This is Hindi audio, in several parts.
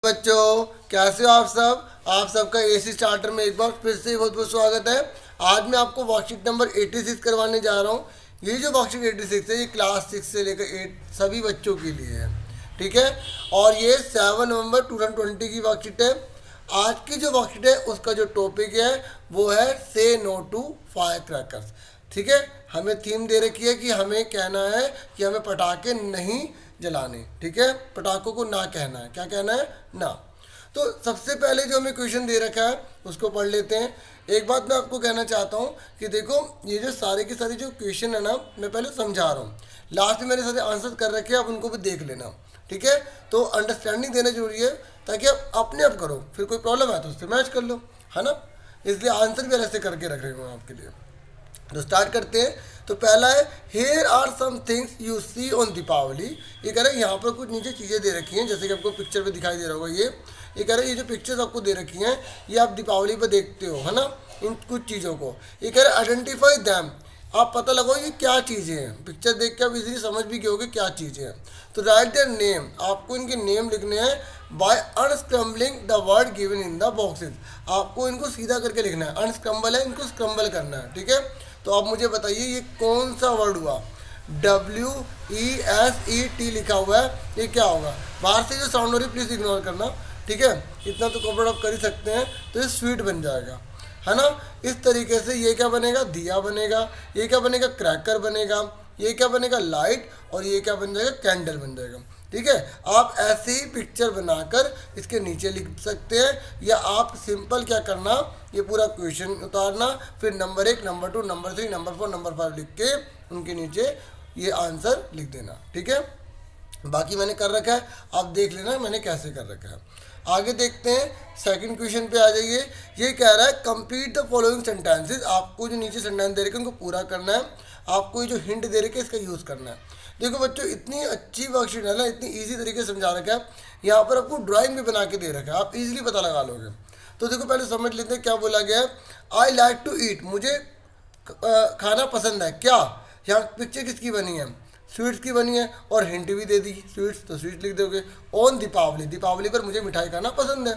बच्चों, कैसे हो आप सब। आप सबका एसी स्टार्टर में एक बार फिर से बहुत बहुत स्वागत है। आज मैं आपको वर्कशीट नंबर 86 करवाने जा रहा हूँ। ये जो वर्कशीट 86 है ये क्लास 6 से लेकर 8 सभी बच्चों के लिए है। ठीक है। और ये 7 नवंबर 2020 की वर्कशीट है। आज की जो वर्कशीट है उसका जो टॉपिक है वो है से नो टू फायर क्रैकर्स। ठीक है। हमें थीम दे रखी है कि हमें कहना है कि हमें पटाखे नहीं जलाने। ठीक है। पटाखों को ना कहना है। क्या कहना है? ना। तो सबसे पहले जो हमें क्वेश्चन दे रखा है उसको पढ़ लेते हैं। एक बात मैं आपको कहना चाहता हूँ कि देखो, ये जो सारे के सारे जो क्वेश्चन है ना, मैं पहले समझा रहा हूँ, लास्ट में मैंने सारे आंसर कर रखे हैं, आप उनको भी देख लेना। ठीक है। तो अंडरस्टैंडिंग देना जरूरी है ताकि आप अपने आप करो, फिर कोई प्रॉब्लम है तो उससे मैच कर लो, है ना। इसलिए आंसर भी अलग से करके रख रहे हूँ आपके लिए। तो स्टार्ट करते हैं। तो पहला है here are some things you see on Deepavali. ये कह रहे हैं यहाँ पर कुछ नीचे चीज़ें दे रखी हैं, जैसे कि आपको पिक्चर पे दिखाई दे रहा होगा। ये कह रहे हैं ये जो पिक्चर्स आपको दे रखी हैं ये आप दीपावली पर देखते हो, है ना, इन कुछ चीज़ों को। ये कह रहे हैं आइडेंटिफाई दैम। आप पता लगाओ ये क्या चीज़ें हैं। पिक्चर देख के आप इजीली समझ भी गए होगे क्या चीज़ें हैं। तो राइट देयर नेम, आपको इनके नेम लिखने हैं by unscrambling the word given in the boxes. आपको इनको सीधा करके लिखना है। अनस्क्रम्बल है, इनको स्क्रम्बल करना है। ठीक है। तो आप मुझे बताइए ये कौन सा वर्ड हुआ? WESET लिखा हुआ है, ये क्या होगा? बाहर से जो साउंड हो रही है प्लीज़ इग्नोर करना। ठीक है। इतना तो कवर अप कर ही सकते हैं। तो ये स्वीट बन जाएगा, है ना। इस तरीके से ये क्या बनेगा? दिया बनेगा। ये क्या बनेगा? क्रैकर बनेगा। ये क्या बनेगा? लाइट। और ये क्या बन जाएगा? कैंडल बन जाएगा। ठीक है। आप ऐसे ही पिक्चर बनाकर इसके नीचे लिख सकते हैं, या आप सिंपल क्या करना, ये पूरा क्वेश्चन उतारना, फिर number 1, number 2, number 3, number 4, number 5 लिख के उनके नीचे ये आंसर लिख देना। ठीक है। बाकी मैंने कर रखा है, आप देख लेना मैंने कैसे कर रखा है। आगे देखते हैं, सेकंड क्वेश्चन पे आ जाइए। ये कह रहा है कंप्लीट द फॉलोइंग सेंटेंसेस। आपको जो नीचे सेंटेंस दे रखे हैं उनको पूरा करना है। आपको ये जो हिंट दे रखे हैं इसका यूज़ करना है। देखो बच्चों, इतनी अच्छी वर्कशीट है ना, इतनी इजी तरीके से समझा रखा है। यहाँ पर आपको ड्राइंग भी बना के दे रखा है, आप इजीली पता लगा लोगे। तो देखो पहले समझ लेते हैं क्या बोला गया है। आई लाइक टू ईट, मुझे खाना पसंद है। क्या यहाँ पिक्चर किसकी बनी है? स्वीट्स की बनी है। और हिंट भी दे दी स्वीट्स, तो स्वीट्स लिख दोगे। ऑन दीपावली, दीपावली पर मुझे मिठाई खाना पसंद है।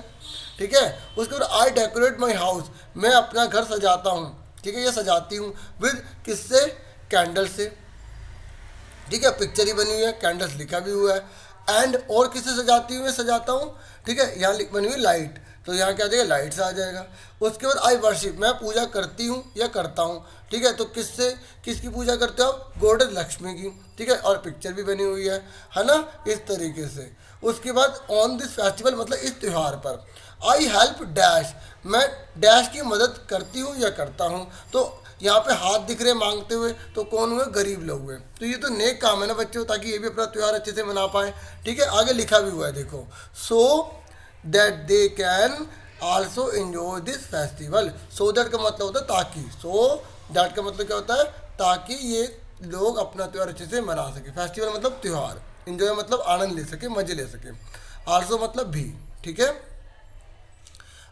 ठीक है। उसके बाद आई डेकोरेट माई हाउस, मैं अपना घर सजाता हूँ। ठीक है, ये सजाती हूँ। विद किससे? कैंडल से। ठीक है, पिक्चर ही बनी हुई है, कैंडल्स लिखा भी हुआ है। एंड और किससे सजाती हूँ? मैं सजाता हूँ। ठीक है, यहाँ बनी हुई लाइट, तो यहाँ क्या आ जाएगा? लाइट से आ जाएगा। उसके बाद आई वर्शिप, मैं पूजा करती हूँ या करता हूँ। ठीक है, तो किससे, किसकी पूजा करते हो आप? गॉडेस लक्ष्मी की। ठीक है, और पिक्चर भी बनी हुई है ना, इस तरीके से। उसके बाद ऑन दिस फेस्टिवल, मतलब इस त्यौहार पर। आई हेल्प डैश, मैं डैश की मदद करती हूँ या करता हूँ। तो यहाँ पे हाथ दिख रहे मांगते हुए, तो कौन हुए? गरीब लोग हुए। तो ये तो नेक काम है ना बच्चों, ताकि ये भी अपना त्यौहार अच्छे से मना पाए। ठीक है, आगे लिखा भी हुआ है देखो, so that they can also enjoy this festival. So that का मतलब होता है ताकि। सो दैट का मतलब क्या होता है? ताकि ये लोग अपना त्यौहार अच्छे से मना सके। फेस्टिवल मतलब त्यौहार, एंजॉय मतलब आनंद ले सके, मजे ले सके। आल्सो मतलब भी। ठीक है।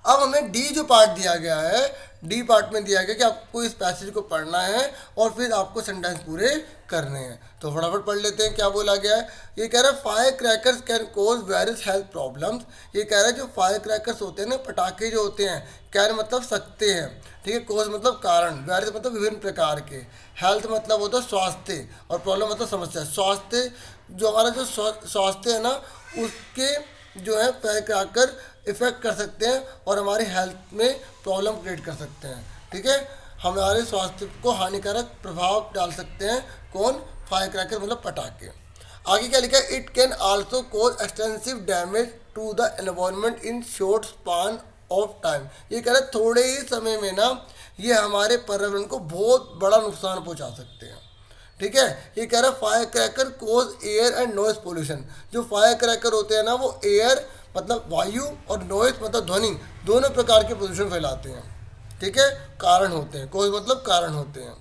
अब हमें डी जो पार्ट दिया गया है, डी पार्ट में दिया गया कि आपको इस पैसेज को पढ़ना है और फिर आपको सेंटेंस पूरे करने हैं। तो फटाफट पढ़ लेते हैं क्या बोला गया है। ये कह रहा है fire crackers can cause various health problems. ये कह रहा है जो फायर क्रैकर्स होते हैं ना, पटाखे जो होते हैं, कैन मतलब सकते हैं। ठीक है, कोज मतलब कारण, वेरियस मतलब विभिन्न प्रकार के, हेल्थ मतलब होता है स्वास्थ्य, और प्रॉब्लम मतलब समस्या। स्वास्थ्य जो हमारा जो स्वास्थ्य है ना, उसके जो है फायर क्रैकर इफेक्ट कर सकते हैं और हमारी हेल्थ में प्रॉब्लम क्रिएट कर सकते हैं। ठीक है, हमारे स्वास्थ्य को हानिकारक प्रभाव डाल सकते हैं। कौन? फायर क्रैकर मतलब पटाखे। आगे क्या लिखा है? It can also cause extensive damage to the environment in short span of time. ये कह रहे हैं थोड़े ही समय में ना ये हमारे पर्यावरण को बहुत बड़ा नुकसान पहुंचा सकते हैं। ठीक है, ये कह रहा है fire cracker cause air and noise pollution. जो फायर क्रैकर होते हैं ना, वो एयर मतलब वायु और नॉइज मतलब ध्वनि, दोनों प्रकार के प्रदूषण फैलाते हैं। ठीक है, कारण होते हैं, कोज मतलब कारण होते हैं।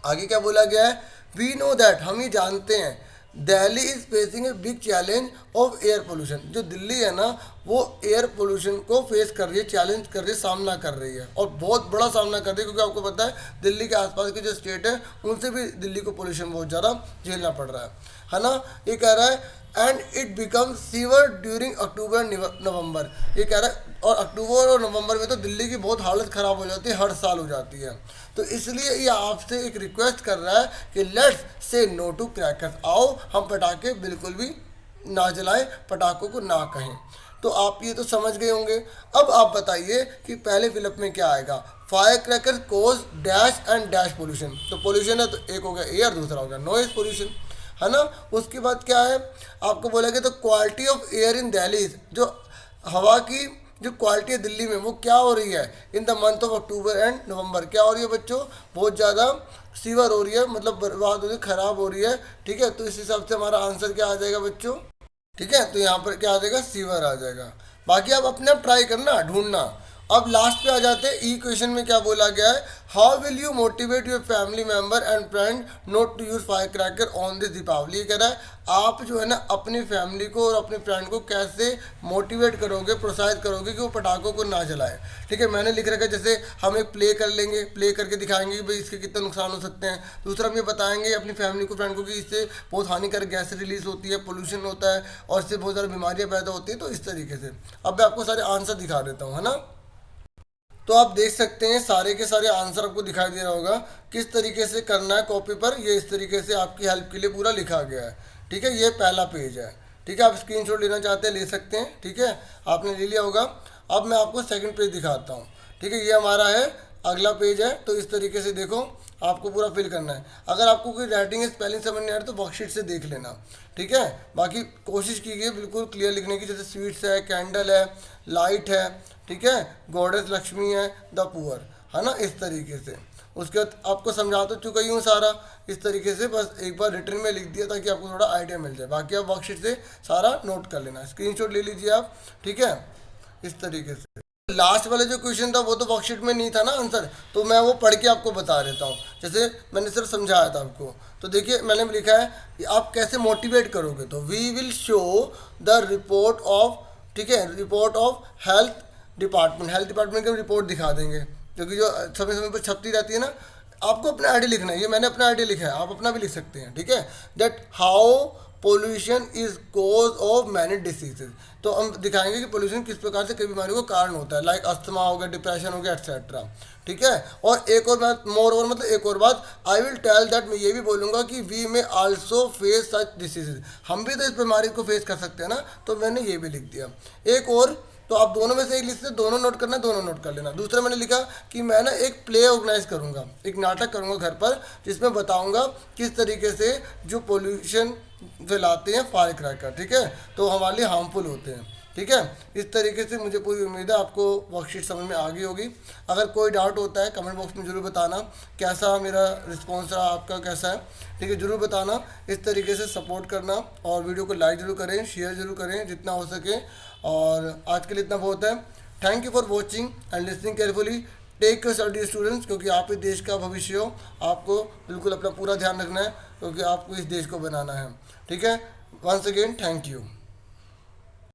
आगे क्या बोला गया है? वी नो दैट, हम ही जानते हैं, Delhi is facing a big challenge of air pollution. जो दिल्ली है ना, वो एयर पोल्यूशन को फेस कर रही है, चैलेंज कर रही है, सामना कर रही है, और बहुत बड़ा सामना कर रही है। क्योंकि आपको पता है दिल्ली के आसपास के जो स्टेट है उनसे भी दिल्ली को पोल्यूशन बहुत ज़्यादा झेलना पड़ रहा है। है ना। ये कह रहा है and it become severe during October November. ये कह रहा है और अक्टूबर और नवंबर में तो दिल्ली की बहुत हालत ख़राब हो जाती है, हर साल हो जाती है। तो इसलिए ये आपसे एक रिक्वेस्ट कर रहा है कि let's say no to crackers, आओ हम पटाखे बिल्कुल भी ना जलाएं, पटाखों को ना कहें। तो आप ये तो समझ गए होंगे। अब आप बताइए कि पहले फिलअप में क्या आएगा। Fire cracker cause dash and dash pollution. तो पोल्यूशन है तो एक हो गया एयर, दूसरा हो गया नॉइज पोल्यूशन, है ना। उसके बाद क्या है आपको बोला गया, तो quality of air in Delhi, जो हवा की जो क्वालिटी है दिल्ली में वो क्या हो रही है in the month of October and November, क्या हो रही है बच्चों, बहुत ज़्यादा सीवर हो रही है, मतलब बर्बाद हो रही है, ख़राब हो रही है। ठीक है, तो इस हिसाब से हमारा आंसर क्या आ जाएगा बच्चों। ठीक है, तो यहाँ पर क्या आ जाएगा, सीवर आ जाएगा। बाकी आप अपने आप ट्राई करना, ढूंढना। अब लास्ट पे आ जाते हैं, ई क्वेश्चन में क्या बोला गया है, how will you motivate your family member and friend not to use fire cracker on this Deepavali. ये कह रहा है आप जो है ना अपनी फैमिली को और अपने फ्रेंड को कैसे मोटिवेट करोगे, प्रोत्साहित करोगे कि वो पटाखों को ना जलाए। ठीक है, मैंने लिख रखा है जैसे हम एक प्ले कर लेंगे, प्ले करके दिखाएंगे कि भाई इसके कितने नुकसान हो सकते हैं। दूसरा हम ये बताएंगे अपनी फैमिली को, फ्रेंड को, कि इससे बहुत हानिकारक गैस रिलीज होती है, पोल्यूशन होता है और इससे बहुत ज़्यादा बीमारियाँ पैदा होती है। तो इस तरीके से अब मैं आपको सारे आंसर दिखा देता हूँ, है ना। तो आप देख सकते हैं सारे के सारे आंसर आपको दिखाई दे रहा होगा किस तरीके से करना है कॉपी पर। ये इस तरीके से आपकी हेल्प के लिए पूरा लिखा गया है। ठीक है, ये पहला पेज है। ठीक है, आप स्क्रीनशॉट लेना चाहते हैं ले सकते हैं। ठीक है, आपने ले लिया होगा। अब मैं आपको सेकंड पेज दिखाता हूँ। ठीक है, ये हमारा है अगला पेज है। तो इस तरीके से देखो आपको पूरा फिल करना है। अगर आपको कोई राइटिंग स्पेलिंग समझ नहीं आ रहा तो वर्कशीट से देख लेना। ठीक है, बाकी कोशिश कीजिए बिल्कुल क्लियर लिखने की, जैसे स्वीट्स है, कैंडल है, लाइट है, ठीक है, गॉडेस लक्ष्मी है, द पुअर, है ना, इस तरीके से। उसके बाद आपको समझा तो चुका ही हूँ सारा इस तरीके से, बस एक बार रिटर्न में लिख दिया ताकि आपको थोड़ा आइडिया मिल जाए। बाकी आप वर्कशीट से सारा नोट कर लेना, स्क्रीनशॉट ले लीजिए आप। ठीक है, इस तरीके से। लास्ट वाला जो क्वेश्चन था वो तो वर्कशीट में नहीं था ना आंसर, तो मैं वो पढ़ के आपको बता देता हूँ, जैसे मैंने सिर्फ समझाया था आपको। तो देखिए मैंने लिखा है कि आप कैसे मोटिवेट करोगे, तो we will show the report of, ठीक है, report of health department, health department की रिपोर्ट दिखा देंगे, क्योंकि जो समय समय पर छपती रहती है ना। आपको अपना आइडिया लिखना है, ये मैंने अपना आइडिया लिखा है, आप अपना भी लिख सकते हैं। ठीक है, that how pollution is cause of many diseases. तो हम दिखाएंगे कि पोल्यूशन किस प्रकार से कई बीमारियों का कारण होता है, लाइक अस्थमा हो गया, डिप्रेशन हो गया, एक्सेट्रा। ठीक है, और एक और बात, मोर ओवर मतलब एक और बात, आई विल टेल दैट, मैं ये भी बोलूँगा कि वी में आल्सो फेस सच डिसीजेज, हम भी तो इस बीमारी को फेस कर सकते हैं ना। तो मैंने ये भी लिख दिया। एक और, तो आप दोनों में से एक लिख से दोनों नोट करना, दोनों नोट कर लेना। दूसरा मैंने लिखा कि मैं ना एक प्ले ऑर्गेनाइज करूँगा, एक नाटक करूँगा घर पर, जिसमें बताऊँगा किस तरीके से जो पोल्यूशन फैलाते हैं फायर क्रैकर, ठीक है, तो हमारे लिए हार्मफुल होते हैं। ठीक है, इस तरीके से मुझे पूरी उम्मीद है आपको वर्कशीट समझ में आ गई होगी। अगर कोई डाउट होता है कमेंट बॉक्स में ज़रूर बताना, कैसा मेरा रिस्पॉन्स रहा, आपका कैसा है। ठीक है, ज़रूर बताना। इस तरीके से सपोर्ट करना और वीडियो को लाइक ज़रूर करें, शेयर ज़रूर करें जितना हो सके। और आज के लिए इतना बहुत है। Thank you for watching and listening carefully. Take your study students, क्योंकि आप इस देश का भविष्य हो, आपको बिल्कुल अपना पूरा ध्यान रखना है, क्योंकि आपको इस देश को बनाना है। ठीक है, वंस अगेन थैंक यू।